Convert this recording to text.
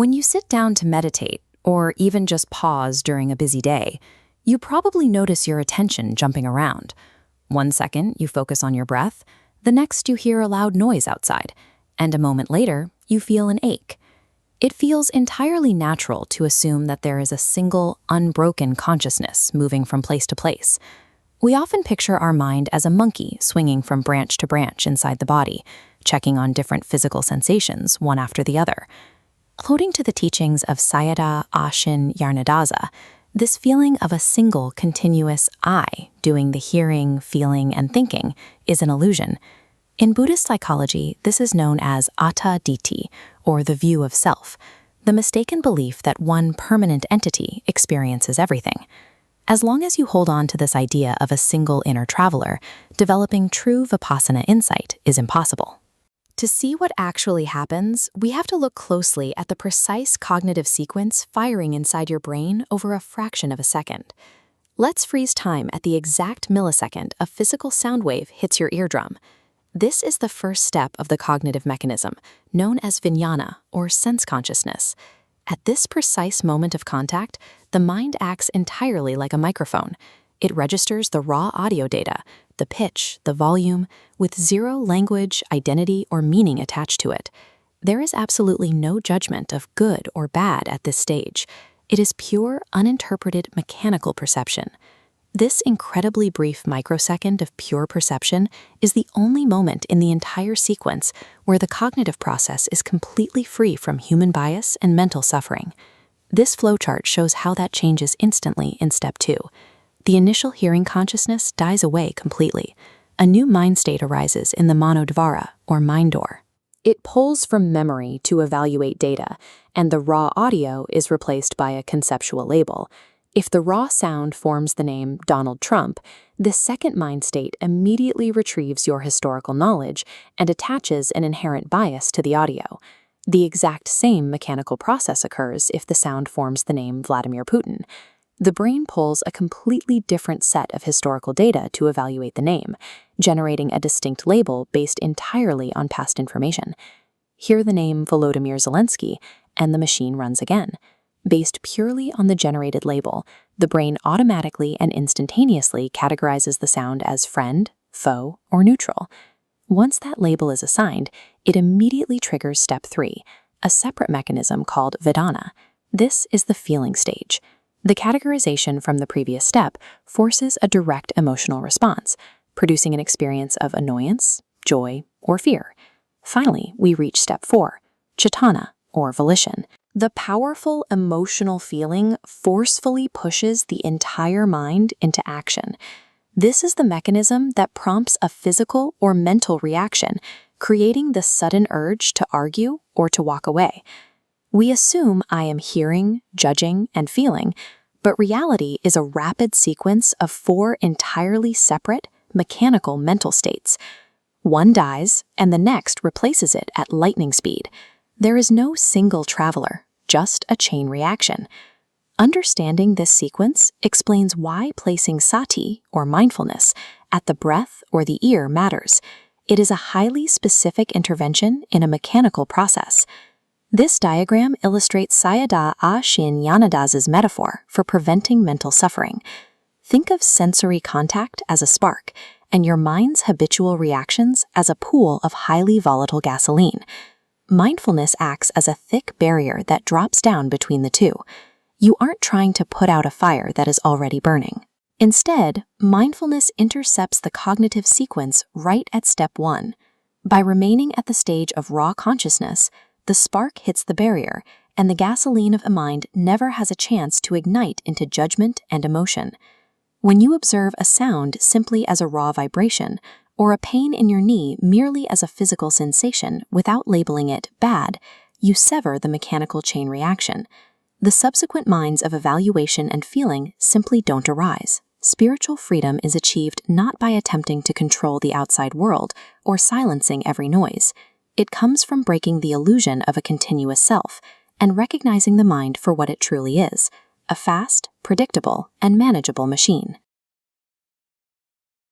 When you sit down to meditate, or even just pause during a busy day, you probably notice your attention jumping around. 1 second, you focus on your breath, the next you hear a loud noise outside, and a moment later, you feel an ache. It feels entirely natural to assume that there is a single, unbroken consciousness moving from place to place. We often picture our mind as a monkey swinging from branch to branch inside the body, checking on different physical sensations one after the other. According to the teachings of Sayadaw Ashin Nyarnadaza, this feeling of a single continuous I doing the hearing, feeling, and thinking is an illusion. In Buddhist psychology, this is known as atta ditti, or the view of self, the mistaken belief that one permanent entity experiences everything. As long as you hold on to this idea of a single inner traveler, developing true vipassana insight is impossible. To see what actually happens, we have to look closely at the precise cognitive sequence firing inside your brain over a fraction of a second. Let's freeze time at the exact millisecond a physical sound wave hits your eardrum. This is the first step of the cognitive mechanism, known as vijnana, or sense consciousness. At this precise moment of contact, the mind acts entirely like a microphone. It registers the raw audio data, the pitch, the volume, with zero language, identity, or meaning attached to it. There is absolutely no judgment of good or bad at this stage. It is pure, uninterpreted mechanical perception. This incredibly brief microsecond of pure perception is the only moment in the entire sequence where the cognitive process is completely free from human bias and mental suffering. This flowchart shows how that changes instantly in step 2. The initial hearing consciousness dies away completely. A new mind state arises in the manodvara, or mind door. It pulls from memory to evaluate data, and the raw audio is replaced by a conceptual label. If the raw sound forms the name Donald Trump, this second mind state immediately retrieves your historical knowledge and attaches an inherent bias to the audio. The exact same mechanical process occurs if the sound forms the name Vladimir Putin. The brain pulls a completely different set of historical data to evaluate the name, generating a distinct label based entirely on past information. Hear the name Volodymyr Zelensky, and the machine runs again. Based purely on the generated label, the brain automatically and instantaneously categorizes the sound as friend, foe, or neutral. Once that label is assigned, it immediately triggers step 3, a separate mechanism called vedana. This is the feeling stage. The categorization from the previous step forces a direct emotional response, producing an experience of annoyance, joy, or fear. Finally, we reach step 4, cetana, or volition. The powerful emotional feeling forcefully pushes the entire mind into action. This is the mechanism that prompts a physical or mental reaction, creating the sudden urge to argue or to walk away. We assume I am hearing, judging, and feeling, but reality is a rapid sequence of 4 entirely separate, mechanical mental states. One dies, and the next replaces it at lightning speed. There is no single traveler, just a chain reaction. Understanding this sequence explains why placing sati, or mindfulness, at the breath or the ear matters. It is a highly specific intervention in a mechanical process. This diagram illustrates Sayadaw Ashin Nyarnadaza's metaphor for preventing mental suffering. Think of sensory contact as a spark, and your mind's habitual reactions as a pool of highly volatile gasoline. Mindfulness acts as a thick barrier that drops down between the two. You aren't trying to put out a fire that is already burning. Instead, mindfulness intercepts the cognitive sequence right at step 1. By remaining at the stage of raw consciousness, the spark hits the barrier, and the gasoline of the mind never has a chance to ignite into judgment and emotion. When you observe a sound simply as a raw vibration, or a pain in your knee merely as a physical sensation without labeling it bad, you sever the mechanical chain reaction. The subsequent minds of evaluation and feeling simply don't arise. Spiritual freedom is achieved not by attempting to control the outside world or silencing every noise. It comes from breaking the illusion of a continuous self and recognizing the mind for what it truly is, a fast, predictable, and manageable machine.